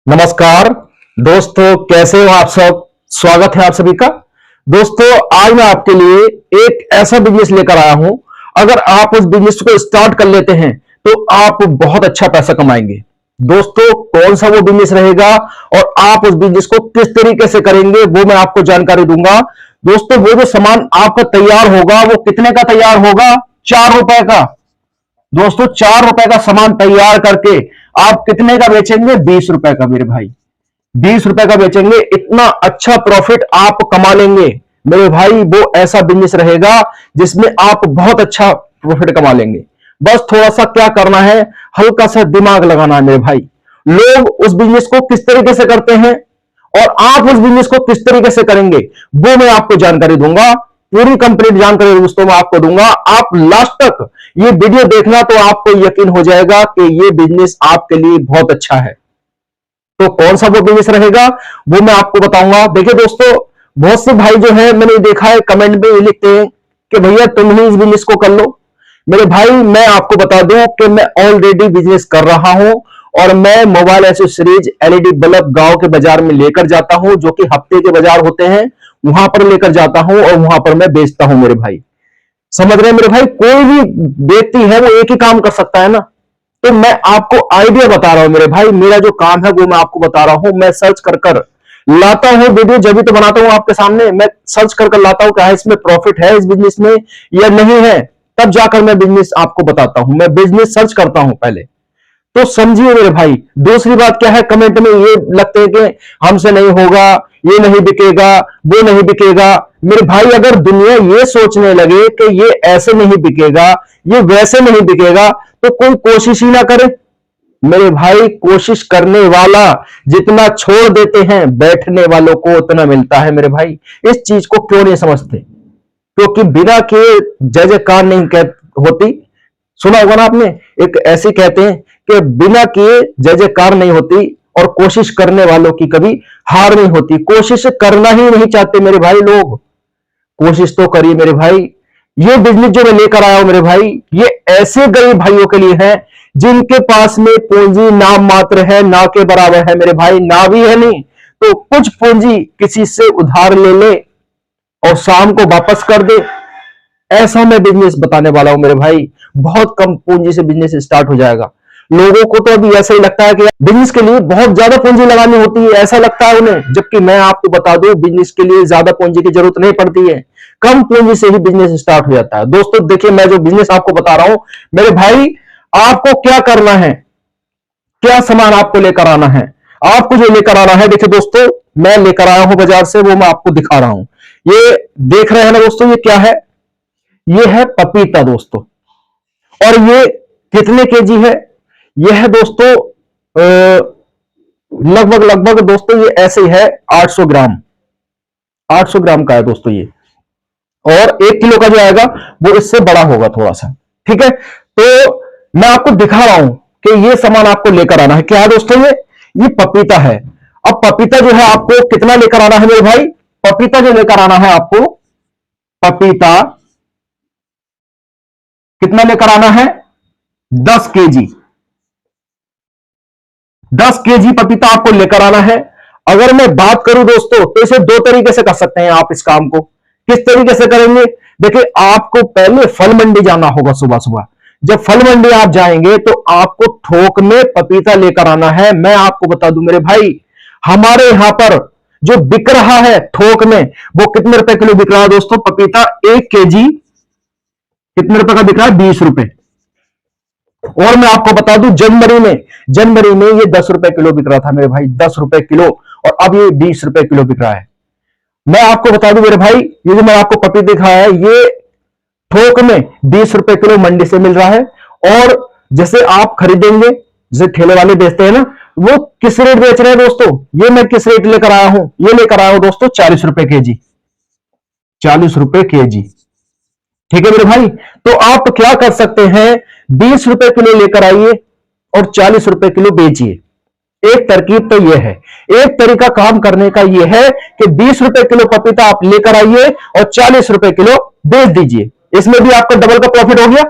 नमस्कार दोस्तों, कैसे हो आप सब। स्वागत है आप सभी का। दोस्तों, आज मैं आपके लिए एक ऐसा बिजनेस लेकर आया हूं। अगर आप उस बिजनेस को स्टार्ट कर लेते हैं तो आप बहुत अच्छा पैसा कमाएंगे। दोस्तों, कौन सा वो बिजनेस रहेगा और आप उस बिजनेस को किस तरीके से करेंगे वो मैं आपको जानकारी दूंगा। दोस्तों, वो जो सामान आपका तैयार होगा वो कितने का तैयार होगा? 4 रुपए का। दोस्तों, 4 रुपए का सामान तैयार करके आप कितने का बेचेंगे? 20 रुपए का मेरे भाई। 20 रुपए का बेचेंगे, इतना अच्छा प्रॉफिट आप कमा लेंगे मेरे भाई। वो ऐसा बिजनेस रहेगा जिसमें आप बहुत अच्छा प्रॉफिट कमा लेंगे। बस थोड़ा सा क्या करना है, हल्का सा दिमाग लगाना है मेरे भाई। लोग उस बिजनेस को किस तरीके से करते हैं और आप उस बिजनेस को किस तरीके से करेंगे वो मैं आपको जानकारी दूंगा। पूरी कंप्लीट जानकारी दोस्तों मैं आपको दूंगा। आप लास्ट तक ये वीडियो देखना तो आपको यकीन हो जाएगा कि ये बिजनेस आपके लिए बहुत अच्छा है। तो कौन सा वो बिजनेस रहेगा वो मैं आपको बताऊंगा। देखिए दोस्तों, बहुत से भाई जो है मैंने देखा है कमेंट में ये लिखते हैं कि भैया तुम ही इस बिजनेस को कर लो। मेरे भाई, मैं आपको बता दूं कि मैं ऑलरेडी बिजनेस कर रहा हूं और मैं मोबाइल एसेसरीज एलईडी बल्ब गांव के बाजार में लेकर जाता हूं, जो कि हफ्ते के बाजार होते हैं, वहां पर लेकर जाता हूं और वहां पर मैं बेचता हूं मेरे भाई। समझ रहे हैं मेरे भाई? कोई भी व्यक्ति है वो एक ही काम कर सकता है ना। तो मैं आपको आइडिया बता रहा हूं मेरे भाई। मेरा जो काम है वो मैं आपको बता रहा हूं। मैं सर्च कर कर लाता हूं वीडियो, जब भी तो बनाता हूं आपके सामने। मैं सर्च कर कर लाता हूं कि इसमें प्रॉफिट है इस बिजनेस में या नहीं है, तब जाकर मैं बिजनेस आपको बताता हूं। मैं बिजनेस सर्च करता हूं पहले, तो समझिए मेरे भाई। दूसरी बात क्या है, कमेंट में ये लगते हैं कि हमसे नहीं होगा, ये नहीं बिकेगा, वो नहीं बिकेगा। मेरे भाई, अगर दुनिया ये सोचने लगे कि ये ऐसे नहीं बिकेगा, ये वैसे नहीं बिकेगा, तो कोई कोशिश ही ना करे मेरे भाई। कोशिश करने वाला जितना छोड़ देते हैं, बैठने वालों को उतना मिलता है मेरे भाई। इस चीज को क्यों नहीं समझते? क्योंकि बिना के जय जयकार नहीं होती। सुना होगा ना आपने, एक ऐसी कहते हैं कि बिना किए जय जयकार नहीं होती और कोशिश करने वालों की कभी हार नहीं होती। कोशिश करना ही नहीं चाहते मेरे भाई लोग। कोशिश तो करिए मेरे भाई। ये बिजनेस जो मैं लेकर आया हूं मेरे भाई, ये ऐसे गरीब भाइयों के लिए है जिनके पास में पूंजी नाम मात्र है, ना के बराबर है मेरे भाई। ना भी है नहीं तो कुछ पूंजी किसी से उधार ले ले और शाम को वापस कर दे। ऐसा मैं बिजनेस बताने वाला हूं मेरे भाई। बहुत कम पूंजी से बिजनेस स्टार्ट हो जाएगा। लोगों को तो अभी ऐसा ही लगता है कि बिजनेस के लिए बहुत ज्यादा पूंजी लगानी होती है, ऐसा लगता है उन्हें। जबकि मैं आपको बता दूं, बिजनेस के लिए ज्यादा पूंजी की जरूरत नहीं पड़ती है। कम पूंजी से ही बिजनेस स्टार्ट हो जाता है। दोस्तों देखिए, मैं जो बिजनेस आपको बता रहा हूं मेरे भाई, आपको क्या करना है, क्या सामान आपको लेकर आना है। आपको जो लेकर आना है, देखिए दोस्तों, मैं लेकर आया हूं बाजार से, वो मैं आपको दिखा रहा हूं। ये देख रहे हैं ना दोस्तों, ये क्या है? ये है पपीता दोस्तों। और ये कितने केजी है? ये है दोस्तों लगभग लगभग दोस्तों ये ऐसे ही है 800 ग्राम। 800 ग्राम का है दोस्तों ये। और 1 किलो का जो आएगा वो इससे बड़ा होगा थोड़ा सा। ठीक है, तो मैं आपको दिखा रहा हूं कि ये सामान आपको लेकर आना है। क्या है दोस्तों? ये पपीता है। अब पपीता जो है आपको कितना लेकर आना है मेरे भाई? पपीता जो लेकर आना है आपको, पपीता कितना लेकर आना है? 10 केजी। 10 केजी पपीता आपको लेकर आना है। अगर मैं बात करूं दोस्तों, तो इसे 2 तरीके से कर सकते हैं आप इस काम को। किस तरीके से करेंगे? देखिए, आपको पहले फल मंडी जाना होगा सुबह सुबह। जब फल मंडी आप जाएंगे तो आपको थोक में पपीता लेकर आना है। मैं आपको बता दूं मेरे भाई, हमारे यहां पर जो बिक रहा है थोक में, वो कितने रुपए किलो बिक रहा है दोस्तों? पपीता 1 केजी कितने रुपए का बिक रहा है? 20 रुपए। और मैं आपको बता दूं, जनवरी में ये 10 रुपए किलो बिक रहा था मेरे भाई, 10 रुपए किलो। और अब ये 20 रुपए किलो बिक रहा है। मैं आपको बता दूं मेरे भाई, ये जो मैं आपको पपीता दिखाया है, ये थोक में 20 रुपए किलो मंडी से मिल रहा है। और जैसे आप खरीदेंगे, जैसे ठेले वाले बेचते हैं ना, वो किस रेट बेच रहे हैं दोस्तों? ये मैं किस रेट लेकर आया हूं? ये लेकर आया हूं दोस्तों 40 रुपए केजी। 40 रुपए केजी। ठीक है मेरे भाई, तो आप क्या कर सकते हैं, 20 रुपए किलो लेकर आइए और 40 रुपए किलो बेचिए। एक तरकीब तो यह है, एक तरीका काम करने का यह है कि 20 रुपए किलो पपीता आप लेकर आइए और 40 रुपए किलो बेच दीजिए। इसमें भी आपका डबल का प्रॉफिट हो गया।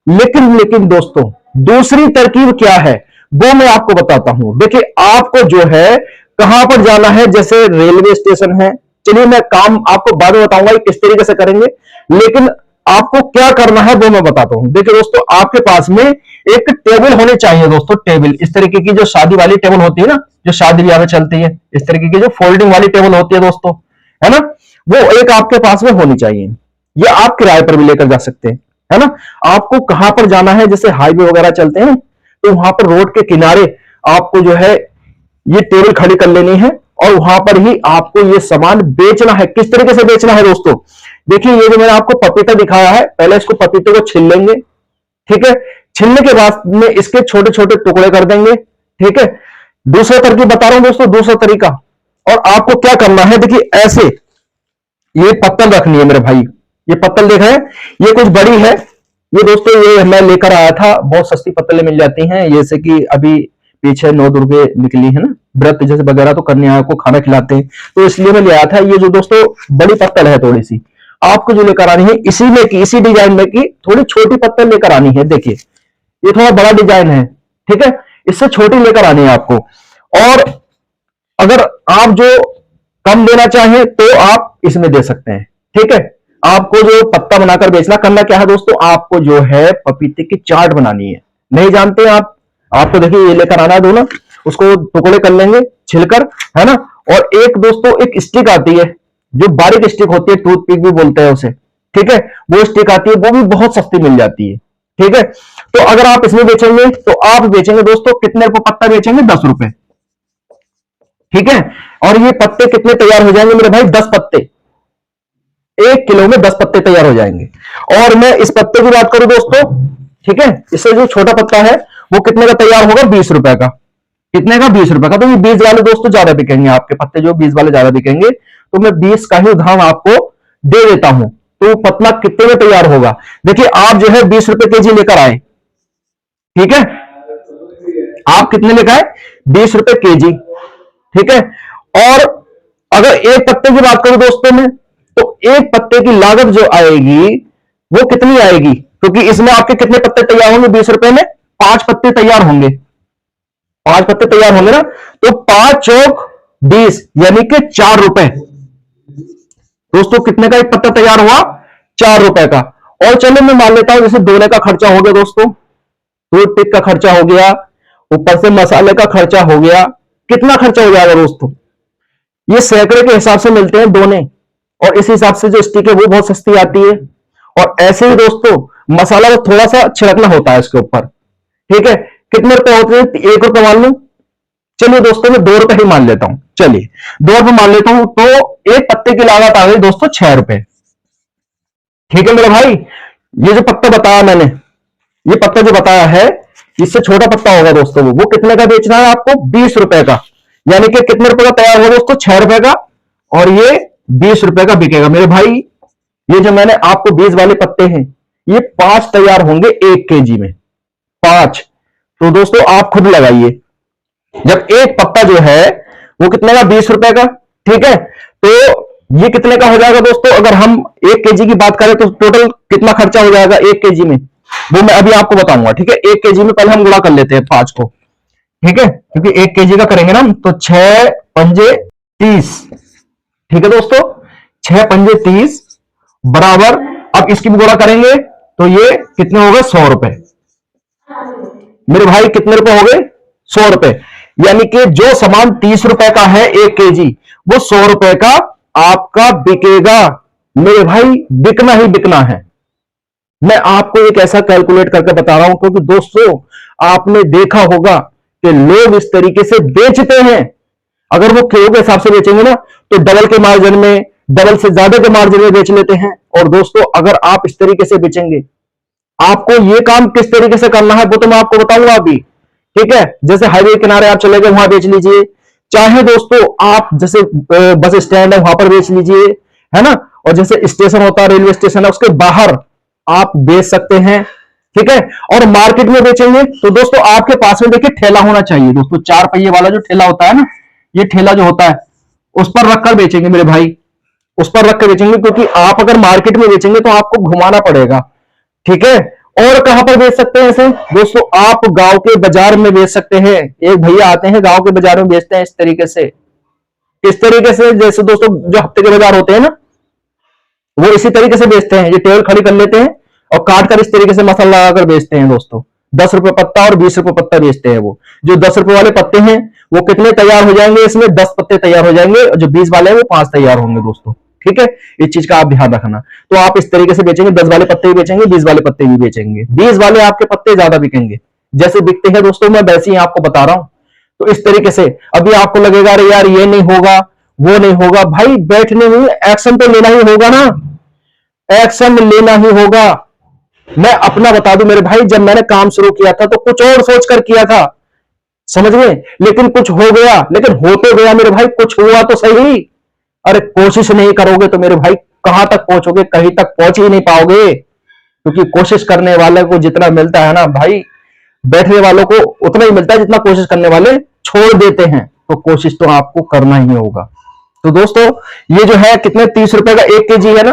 लेकिन दोस्तों, दूसरी तरकीब क्या है वो मैं आपको बताता हूं। देखिए आपको जो है कहां पर जाना है, जैसे रेलवे स्टेशन है, चलिए मैं काम आपको बाद में बताऊंगा किस तरीके से करेंगे, लेकिन आपको क्या करना है वो मैं बताता हूं। देखिए दोस्तों, आपके पास में एक टेबल होनी चाहिए दोस्तों, टेबल इस तरीके की जो शादी वाली टेबल होती है ना, जो शादी ब्याह में चलती है, इस तरीके की जो फोल्डिंग वाली टेबल होती है दोस्तों, है ना, वो एक आपके पास में होनी चाहिए। ये आप किराए पर भी लेकर जा सकते हैं, है ना। आपको कहां पर जाना है, जैसे हाईवे वगैरह चलते हैं तो वहां पर रोड के किनारे आपको जो है ये टेबल खड़ी कर लेनी है और वहां पर ही आपको ये सामान बेचना है। किस तरीके से बेचना है दोस्तों, देखिए ये जो मैंने आपको पपीता दिखाया है, पहले इसको पपीते को छील लेंगे, ठीक है। छीलने के बाद में इसके छोटे छोटे टुकड़े कर देंगे, ठीक है। दूसरा तरीका बता रहा हूं दोस्तों, दूसरा तरीका। और आपको क्या करना है, देखिए ऐसे ये पत्तल रखनी है मेरे भाई, ये पत्तल देख रहे हैं, ये कुछ बड़ी है, ये दोस्तों ये मैं लेकर आया था, बहुत सस्ती पत्तलें मिल जाती हैं, जैसे कि अभी पीछे 9 दुर्गे निकली है ना, व्रत जैसे वगैरह तो करने आया को खाना खिलाते हैं, तो इसलिए मैं ले आया था। ये जो दोस्तों बड़ी पत्तल है थोड़ी सी, आपको जो लेकर आनी है इसी में की, इसी डिजाइन में की थोड़ी छोटी पत्तल लेकर आनी है। देखिए ये थोड़ा बड़ा डिजाइन है, ठीक है, इससे छोटी लेकर आनी है आपको। और अगर आप जो कम देना चाहें तो आप इसमें दे सकते हैं, ठीक है। आपको जो पत्ता बनाकर बेचना, करना क्या है दोस्तों, आपको जो है पपीते की चाट बनानी है। नहीं जानते आप, आपको देखिए ये लेकर आना है दोनों, उसको टुकड़े कर लेंगे छिलकर, है ना। और एक दोस्तों एक स्टिक आती है, जो बारीक स्टिक होती है, टूथपिक भी बोलते हैं उसे, ठीक है, वो स्टिक आती है, वो भी बहुत सस्ती मिल जाती है, ठीक है। तो अगर आप इसमें बेचेंगे तो आप बेचेंगे दोस्तों कितने रुपए पत्ता बेचेंगे, 10 रुपए, ठीक है। और ये पत्ते कितने तैयार हो जाएंगे मेरे भाई, 10 पत्ते, 1 किलो में 10 पत्ते तैयार हो जाएंगे। और मैं इस पत्ते की बात करूं दोस्तों, ठीक है, इससे जो छोटा पत्ता है वो कितने का तैयार होगा, 20 रुपए का। कितने का, 20 रुपए का। तो ये 20 वाले दोस्तों ज्यादा बिकेंगे, आपके पत्ते जो 20 वाले ज्यादा बिकेंगे, तो मैं 20 का ही उदाहरण आपको दे देता हूं। तो पतला कितने में तैयार होगा, देखिए आप जो है 20 रुपए केजी लेकर आए, ठीक है, आप कितने लेकर आए, 20 रुपए केजी, ठीक है। और अगर एक पत्ते की बात करूं दोस्तों में, तो एक पत्ते की लागत जो आएगी वो कितनी आएगी, क्योंकि इसमें आपके कितने पत्ते तैयार होंगे, 20 रुपए में 5 पत्ते तैयार होंगे, 5 पत्ते तैयार होंगे ना, तो 5 चौक 20 यानी कि 4 रुपए दोस्तों, कितने का एक पत्ता तैयार हुआ, 4 रुपए का। और चलो मैं मान लेता हूं जैसे धोने का खर्चा हो गया दोस्तों, टूथपिक का खर्चा हो गया, ऊपर से मसाले का खर्चा हो गया, कितना खर्चा हो जाएगा दोस्तों, ये सैकड़े के हिसाब से मिलते हैं दोने, और इस हिसाब से जो स्टिक है वो बहुत सस्ती आती है। और ऐसे ही दोस्तों मसाला तो थोड़ा सा छिड़कना होता है इसके ऊपर, ठीक है। कितने रुपए होते हैं, 1 रुपए मान लू, चलिए दोस्तों मैं 2 रुपए ही मान लेता हूं, चलिए 2 रुपए मान लेता हूं, तो एक पत्ते की लागत आ गई दोस्तों 6 रुपए, ठीक है मेरे भाई। ये जो पत्ता बताया मैंने, ये पत्ता जो बताया है, इससे छोटा पत्ता होगा दोस्तों, वो कितने का बेचना है आपको, 20 रुपए का, यानी कि कितने रुपए का तैयार होगा दोस्तों, 6 रुपए का, और ये 20 रुपए का बिकेगा मेरे भाई। ये जो मैंने आपको 20 वाले पत्ते हैं, ये 5 तैयार होंगे 1 केजी में, 5। तो दोस्तों आप खुद लगाइए, जब एक पत्ता जो है वो कितने का, 20 रुपए का, ठीक है। तो ये कितने का हो जाएगा दोस्तों, अगर हम 1 केजी की बात करें तो टोटल कितना खर्चा हो जाएगा 1 केजी में, वो मैं अभी आपको बताऊंगा, ठीक है। 1 केजी में पहले हम गुणा कर लेते हैं 5 को, ठीक है, क्योंकि 1 केजी का करेंगे ना, तो 6 पंजे 30, ठीक है दोस्तों, 6 पंजे 30 बराबर, अब इसकी भी गुणा करेंगे तो ये कितने हो गए, 100 रुपए मेरे भाई, कितने रुपए हो गए, 100 रुपए। यानी कि जो सामान 30 रुपए का है 1 केजी, वो 100 रुपए का आपका बिकेगा मेरे भाई, बिकना ही बिकना है। मैं आपको एक ऐसा कैलकुलेट करके बता रहा हूं, क्योंकि दोस्तों आपने देखा होगा कि लोग इस तरीके से बेचते हैं, अगर वो किलो के हिसाब से बेचेंगे ना, तो डबल के मार्जिन में, डबल से ज्यादा के मार्जिन में बेच लेते हैं। और दोस्तों अगर आप इस तरीके से बेचेंगे, आपको ये काम किस तरीके से करना है वो तो मैं आपको बताऊंगा अभी, ठीक है। जैसे हाईवे किनारे आप चले गए, वहां बेच लीजिए, चाहे दोस्तों आप जैसे बस स्टैंड है वहां पर बेच लीजिए, है ना। और जैसे स्टेशन होता है, रेलवे स्टेशन है, उसके बाहर आप बेच सकते हैं, ठीक है। और मार्केट में बेचेंगे तो दोस्तों आपके पास में देखिए ठेला होना चाहिए दोस्तों, 4 पहिए वाला जो ठेला होता है ना, ये ठेला जो होता है उस पर रखकर बेचेंगे मेरे भाई, उस पर रख कर बेचेंगे, क्योंकि आप अगर मार्केट में बेचेंगे तो आपको घुमाना पड़ेगा, ठीक है। और कहां पर बेच सकते हैं इसे दोस्तों? आप गांव के बाजार में बेच सकते हैं। एक भैया आते हैं गांव के बाजार में बेचते हैं इस तरीके से जैसे दोस्तों जो हफ्ते के बाजार होते हैं ना, वो इसी तरीके से बेचते हैं। ये टेबल खड़ी कर लेते हैं और काट कर इस तरीके से मसाला लगाकर बेचते हैं दोस्तों। 10 रुपए पत्ता और 20 रुपए पत्ता बेचते हैं वो। जो 10 रुपए वाले पत्ते हैं वो कितने तैयार हो जाएंगे? इसमें 10 पत्ते तैयार हो जाएंगे, और जो 20 वाले हैं वो 5 तैयार होंगे दोस्तों। ठीक है, इस चीज का आप ध्यान रखना। तो आप इस तरीके से बेचेंगे, 10 वाले पत्ते भी बेचेंगे, 20 वाले पत्ते भी बेचेंगे। 20 वाले आपके पत्ते ज्यादा बिकेंगे, जैसे बिकते हैं दोस्तों मैं वैसे ही आपको बता रहा हूं। तो इस तरीके से अभी आपको लगेगा अरे यार ये नहीं होगा वो नहीं होगा, भाई बैठने में एक्शन तो लेना ही होगा ना, एक्शन लेना ही होगा। मैं अपना बता दूं मेरे भाई, जब मैंने काम शुरू किया था तो कुछ और सोच कर किया था, समझ गए, लेकिन कुछ हो गया, लेकिन हो तो गया मेरे भाई, कुछ हुआ तो सही। अरे कोशिश नहीं करोगे तो मेरे भाई कहां तक पहुंचोगे? कहीं तक पहुंच ही नहीं पाओगे, क्योंकि कोशिश करने वाले को जितना मिलता है ना भाई, बैठने वालों को उतना ही मिलता है जितना कोशिश करने वाले छोड़ देते हैं। तो कोशिश तो आपको करना ही होगा। तो दोस्तों ये जो है कितने 30 रुपए का 1 केजी है ना,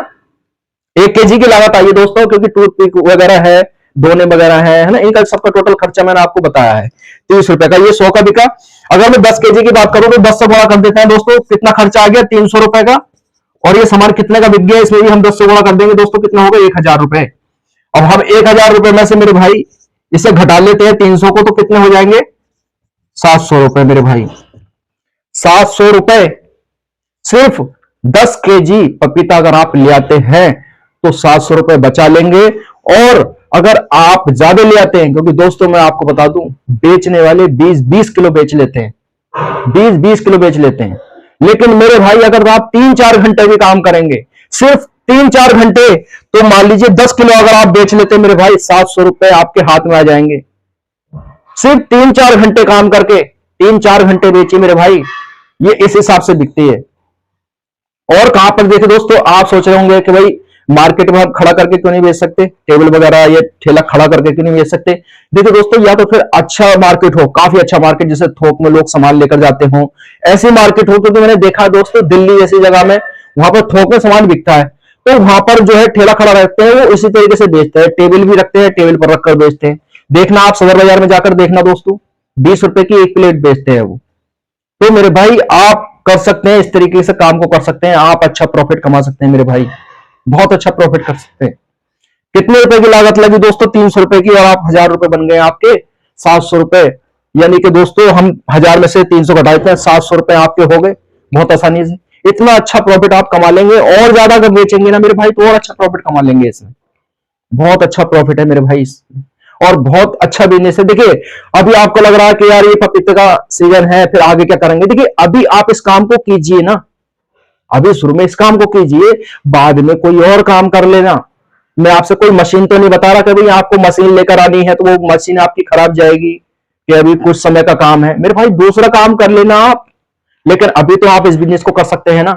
1 केजी की लागत आई है दोस्तों, क्योंकि टूथपिक वगैरह है, दोने वगैरह है ना, इनका सबका टोटल खर्चा मैंने आपको बताया है 30 रुपए का। ये 100 का बिका। अगर मैं 10 केजी की बात करूं तो 10 से बड़ा कर देते हैं दोस्तों, कितना खर्चा आ गया? 300 रुपए का। और ये सामान कितने का बिक गया? इसमें भी हम 10 से गुणा कर देंगे दोस्तों, कितना होगा? 1000 रुपए। अब हम 1000 रुपए में से मेरे भाई इसे घटा लेते हैं 300 को, तो कितने हो जाएंगे? 700 रुपए मेरे भाई। 700 रुपए सिर्फ 10 केजी पपीता अगर आप ले आते हैं तो 700 रुपए बचा लेंगे। और अगर आप ज्यादा ले आते हैं, क्योंकि दोस्तों मैं आपको बता दूं बेचने वाले 20-20 किलो बेच लेते हैं, 20-20 किलो बेच लेते हैं। लेकिन मेरे भाई अगर आप 3-4 घंटे भी काम करेंगे, सिर्फ 3-4 घंटे, तो मान लीजिए 10 किलो अगर आप बेच लेते हैं मेरे भाई, 700 रुपए आपके हाथ में आ जाएंगे। सिर्फ 3-4 घंटे काम करके, 3-4 घंटे बेचिए मेरे भाई, ये इस हिसाब से बिकती है। और कहां पर देखे दोस्तों, आप सोच रहे होंगे कि भाई मार्केट में हम खड़ा करके क्यों नहीं बेच सकते, टेबल वगैरह ये ठेला खड़ा करके क्यों नहीं बेच सकते? देखिए दोस्तों, या तो फिर अच्छा मार्केट हो, काफी अच्छा मार्केट, जिसे थोक में लोग सामान लेकर जाते हो, ऐसी मार्केट हो। क्योंकि मैंने देखा है दोस्तों दिल्ली जैसी जगह में, वहां पर थोक में सामान बिकता है, तो वहां पर जो है ठेला खड़ा रखते हैं, वो इसी तरीके से बेचते हैं, टेबल भी रखते हैं, टेबल पर रखकर बेचते हैं। देखना आप सदर बाजार में जाकर देखना दोस्तों, 20 रुपए की 1 प्लेट बेचते हैं वो। तो मेरे भाई आप कर सकते हैं, इस तरीके से काम को कर सकते हैं, आप अच्छा प्रॉफिट कमा सकते हैं मेरे भाई, बहुत अच्छा प्रॉफिट कर सकते हैं। कितने रुपए की लागत लगी दोस्तों? 300 रुपए की, और आप 1000 रुपए बन गए आपके 700 रुपए। यानी कि दोस्तों हम 1000 में से 300 घटा देते हैं, 700 रुपए आपके हो गए बहुत आसानी से। इतना अच्छा प्रॉफिट आप कमा लेंगे, और ज्यादा अगर बेचेंगे ना मेरे भाई तो और अच्छा प्रॉफिट कमा लेंगे इसमें। बहुत अच्छा प्रॉफिट है मेरे भाई इसमें, और बहुत अच्छा बिजनेस है। देखिए अभी आपको लग रहा है कि यार ये पपीते का सीजन है, फिर आगे क्या करेंगे? देखिए अभी आप इस काम को कीजिए ना, अभी शुरू में इस काम को कीजिए, बाद में कोई और काम कर लेना। मैं आपसे कोई मशीन तो नहीं बता रहा कि भाई आपको मशीन लेकर आनी है तो वो मशीन आपकी खराब जाएगी, कि अभी कुछ समय का काम है। मेरे भाई दूसरा काम कर लेना आप, लेकिन अभी तो आप इस बिजनेस को कर सकते हैं ना।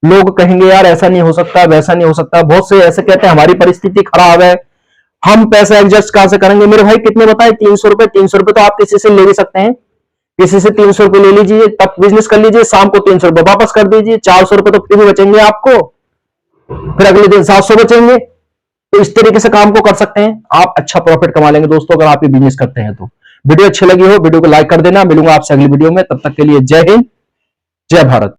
लोग कहेंगे यार ऐसा नहीं हो सकता, वैसा नहीं हो सकता, बहुत से ऐसे कहते हैं हमारी परिस्थिति खराब है, हम पैसा एडजस्ट कहां से करेंगे? मेरे भाई कितने बताए? 300 रुपए। 300 रुपए तो आप किसी से ले भी सकते हैं, किसी से 300 रुपए ले लीजिए, तब बिजनेस कर लीजिए, शाम को 300 रुपए वापस कर दीजिए, 400 रुपए तो फिर भी बचेंगे आपको, फिर अगले दिन 700 बचेंगे। तो इस तरीके से काम को कर सकते हैं, आप अच्छा प्रॉफिट कमा लेंगे दोस्तों अगर आप ये बिजनेस करते हैं तो। वीडियो अच्छी लगी हो वीडियो को लाइक कर देना। मिलूंगा आपसे अगली वीडियो में, तब तक के लिए जय हिंद, जय भारत।